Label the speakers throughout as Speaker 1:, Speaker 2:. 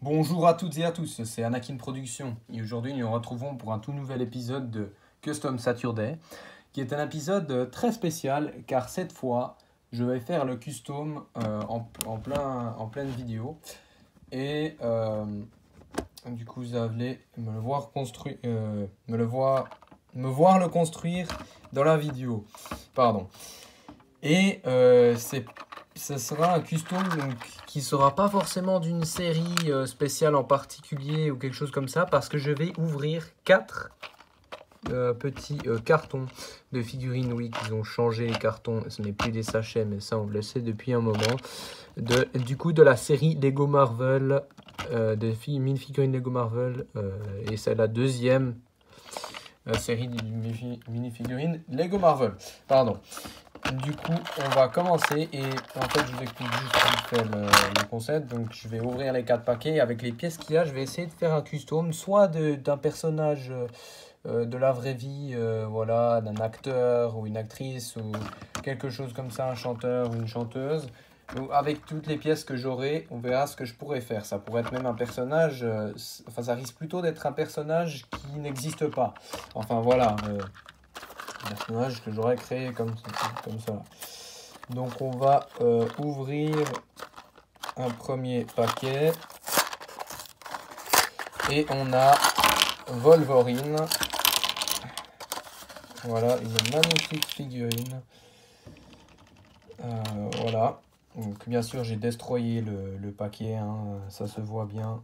Speaker 1: Bonjour à toutes et à tous, c'est Anakin Productions et aujourd'hui nous nous retrouvons pour un tout nouvel épisode de Custom Saturday qui est un épisode très spécial car cette fois je vais faire le custom en pleine vidéo et du coup vous allez me le voir construire, me voir le construire dans la vidéo. Pardon. Et ce sera un custom donc, qui sera pas forcément d'une série spéciale en particulier ou quelque chose comme ça, parce que je vais ouvrir 4 petits cartons de figurines. Oui, qu'ils ont changé les cartons, ce n'est plus des sachets, mais ça on le sait depuis un moment. Du coup, de la série Lego Marvel, des mini-figurines Lego Marvel, et c'est la deuxième série de mini-figurines Lego Marvel. Pardon. Du coup, on va commencer et en fait, je vous explique juste vite fait le concept. Donc, je vais ouvrir les 4 paquets et avec les pièces qu'il y a, je vais essayer de faire un custom, soit d'un personnage de la vraie vie, voilà, d'un acteur ou une actrice ou quelque chose comme ça, un chanteur ou une chanteuse. Donc, avec toutes les pièces que j'aurai, on verra ce que je pourrais faire. Ça pourrait être même un personnage, enfin, ça risque plutôt d'être un personnage qui n'existe pas. Enfin, voilà. Personnage que j'aurais créé comme ça. Donc on va ouvrir un premier paquet et on a Wolverine. Voilà, une magnifique figurine. Voilà. Donc bien sûr j'ai destroyé le paquet, hein, ça se voit bien.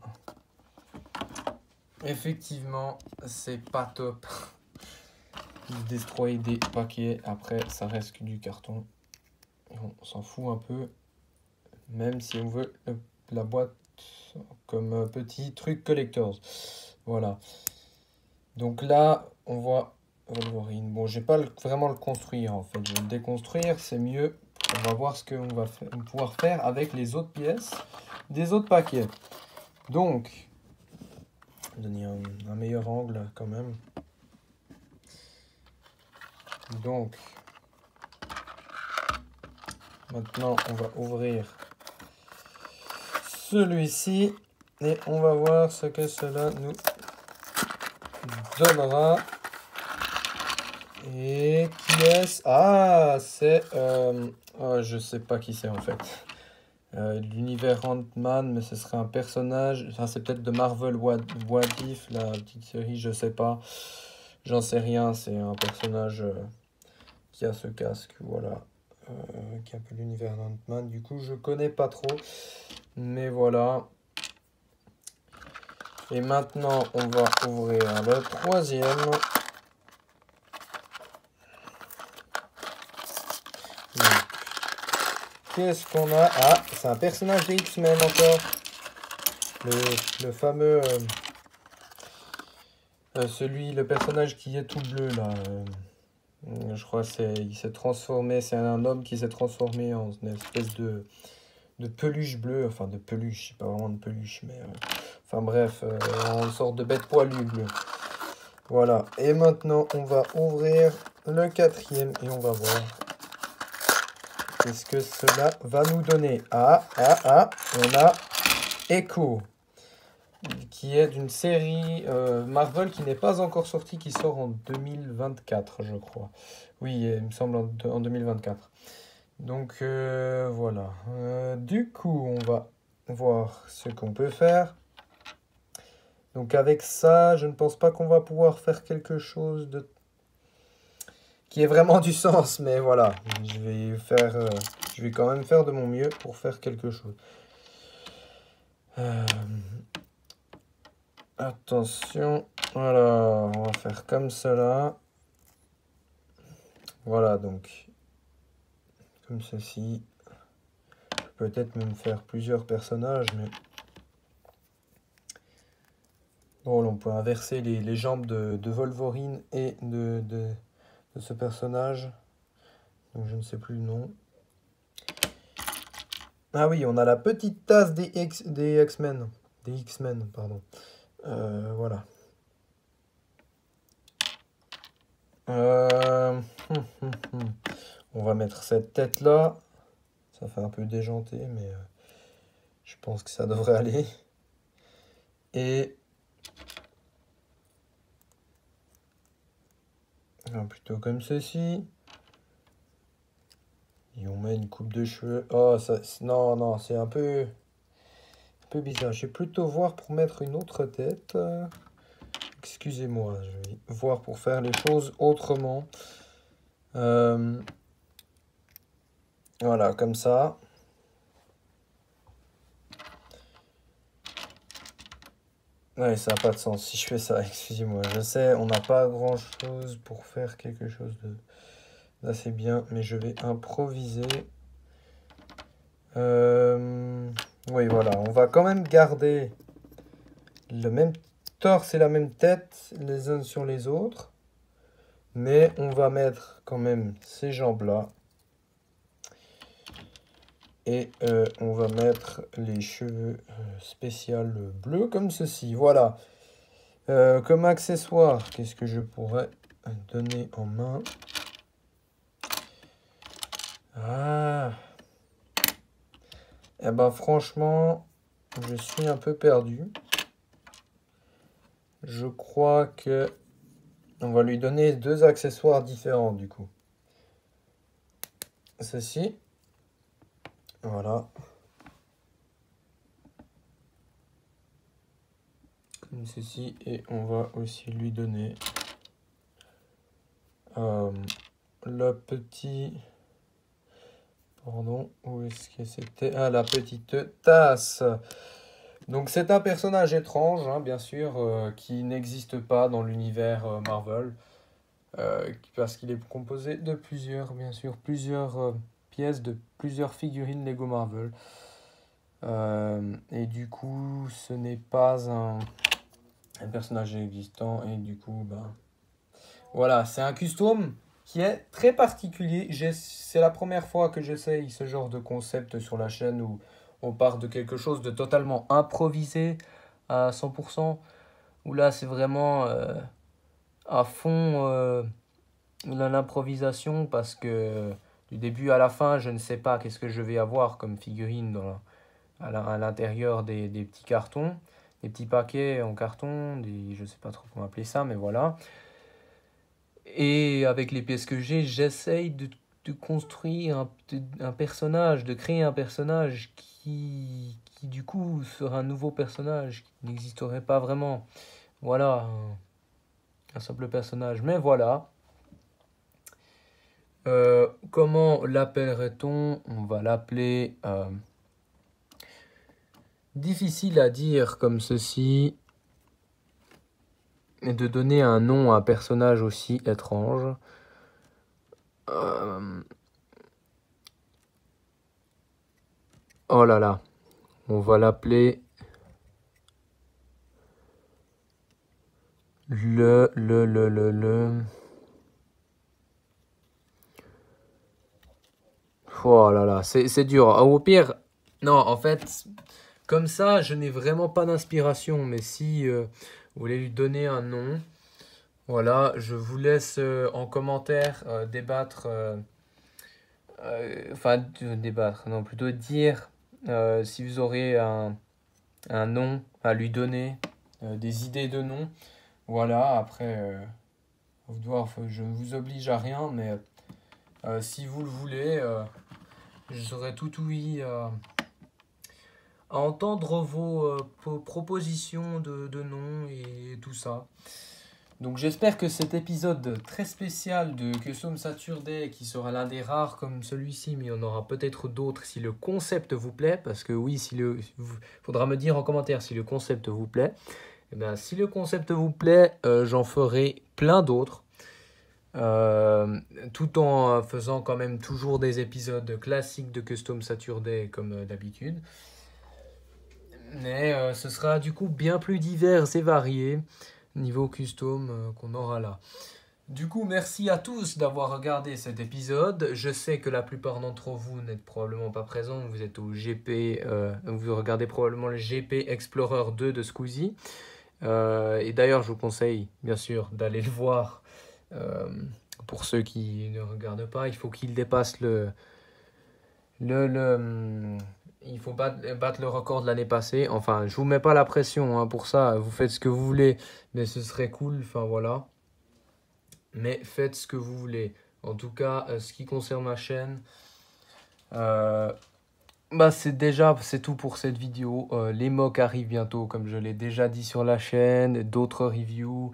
Speaker 1: Effectivement, c'est pas top. Destroyer des paquets, après ça reste que du carton. On s'en fout un peu, même si on veut la boîte comme petit truc collectors. Voilà. Donc là, on voit Wolverine. Bon, je vais pas vraiment le construire en fait. Je vais le déconstruire, c'est mieux. On va voir ce qu'on va pouvoir faire avec les autres pièces des autres paquets. Donc, donner un meilleur angle quand même. Donc, maintenant, on va ouvrir celui-ci et on va voir ce que cela nous donnera. Et qui est-ce? Ah, c'est... oh, je sais pas qui c'est en fait. L'univers Ant-Man, mais ce serait un personnage... Enfin, c'est peut-être de Marvel What If, la petite série, je sais pas. J'en sais rien, c'est un personnage qui a ce casque, voilà. Qui est un peu l'univers Ant-Man. Du coup, je connais pas trop. Mais voilà. Et maintenant, on va ouvrir le troisième. Qu'est-ce qu'on a? Ah, c'est un personnage des X-Men encore. Le fameux... le personnage qui est tout bleu là. Je crois il s'est transformé, c'est un homme qui s'est transformé en une espèce de peluche bleue. Enfin de peluche, c'est pas vraiment de peluche, mais... enfin bref, en sorte de bête poilue bleue. Voilà, et maintenant on va ouvrir le quatrième et on va voir qu'est-ce que cela va nous donner. On a Echo, qui est d'une série Marvel qui n'est pas encore sortie, qui sort en 2024, je crois. Oui, il me semble en 2024. Donc voilà. Du coup, on va voir ce qu'on peut faire. Donc avec ça, je ne pense pas qu'on va pouvoir faire quelque chose de qui ait vraiment du sens, mais voilà, je vais quand même faire de mon mieux pour faire quelque chose. Attention, voilà, on va faire comme cela. Voilà, donc, comme ceci. Peut-être même faire plusieurs personnages, mais... Bon, on peut inverser les jambes de Wolverine et de ce personnage. Donc, je ne sais plus le nom. Ah oui, on a la petite tasse des X-Men. Des X-Men, pardon. Voilà. On va mettre cette tête là. Ça fait un peu déjanté, mais je pense que ça devrait aller. Et plutôt comme ceci. Et on met une coupe de cheveux. Oh, ça, non, non, c'est un peu bizarre. Je vais plutôt voir pour mettre une autre tête. Excusez-moi, je vais voir pour faire les choses autrement. Voilà, comme ça. Ouais, ça n'a pas de sens si je fais ça, excusez-moi. Je sais, on n'a pas grand-chose pour faire quelque chose d'assez bien, mais je vais improviser. Oui, voilà, on va quand même garder le même torse et la même tête les uns sur les autres, mais on va mettre quand même ces jambes-là. Et on va mettre les cheveux spéciaux bleus comme ceci. Voilà. Comme accessoire, qu'est-ce que je pourrais donner en main? Ah. Eh ben franchement, je suis un peu perdu. Je crois que on va lui donner deux accessoires différents du coup. Ceci. Voilà. Comme ceci. Et on va aussi lui donner le petit... Pardon, où est-ce que c'était? Ah, la petite tasse. Donc c'est un personnage étrange, hein, bien sûr, qui n'existe pas dans l'univers Marvel. Parce qu'il est composé de plusieurs, bien sûr, plusieurs pièces de plusieurs figurines Lego Marvel. Et du coup, ce n'est pas un personnage existant. Et du coup, ben, voilà, c'est un custom qui est très particulier. C'est la première fois que j'essaye ce genre de concept sur la chaîne où on part de quelque chose de totalement improvisé à 100%. Où là, c'est vraiment à fond l'improvisation parce que du début à la fin, je ne sais pas qu'est-ce que je vais avoir comme figurine à l'intérieur des petits cartons, des petits paquets en carton, je ne sais pas trop comment appeler ça, mais voilà. Et avec les pièces que j'ai, j'essaye de construire un personnage, de créer un personnage qui du coup sera un nouveau personnage qui n'existerait pas vraiment. Voilà, un simple personnage. Mais voilà. Comment l'appellerait-on? On va l'appeler difficile à dire comme ceci. Et de donner un nom à un personnage aussi étrange. Oh là là. On va l'appeler le. Oh là là, c'est dur. Au pire, non, en fait, comme ça, je n'ai vraiment pas d'inspiration. Mais si vous voulez lui donner un nom, voilà, je vous laisse en commentaire débattre. Enfin, débattre, non, plutôt dire si vous aurez un nom à lui donner, des idées de nom. Voilà, après, je ne vous oblige à rien, mais si vous le voulez, je serai tout ouïe à entendre vos propositions de noms et tout ça. Donc j'espère que cet épisode très spécial de Custom Saturday, qui sera l'un des rares comme celui-ci, mais il y en aura peut-être d'autres si le concept vous plaît, parce que oui, faudra me dire en commentaire si le concept vous plaît. Et bien, si le concept vous plaît, j'en ferai plein d'autres. Tout en faisant quand même toujours des épisodes classiques de Custom Saturday comme d'habitude. Mais ce sera du coup bien plus divers et varié niveau custom qu'on aura là. Du coup, merci à tous d'avoir regardé cet épisode. Je sais que la plupart d'entre vous n'êtes probablement pas présents. Vous êtes au GP, vous regardez probablement le GP Explorer 2 de Squeezie. Et d'ailleurs, je vous conseille bien sûr d'aller le voir. Pour ceux qui ne regardent pas, il faut qu'il dépasse il faut battre le record de l'année passée. Enfin, je vous mets pas la pression hein, pour ça. Vous faites ce que vous voulez, mais ce serait cool. Enfin, voilà. Mais faites ce que vous voulez. En tout cas, ce qui concerne ma chaîne, bah c'est tout pour cette vidéo. Les mocks arrivent bientôt, comme je l'ai déjà dit sur la chaîne. D'autres reviews,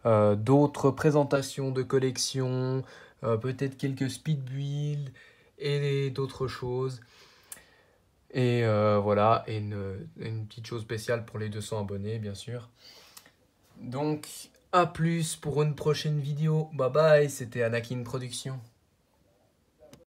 Speaker 1: d'autres présentations de collections, peut-être quelques speed builds et d'autres choses. Et voilà, et une petite chose spéciale pour les 200 abonnés, bien sûr. Donc, à plus pour une prochaine vidéo. Bye bye, c'était Anakin Productions.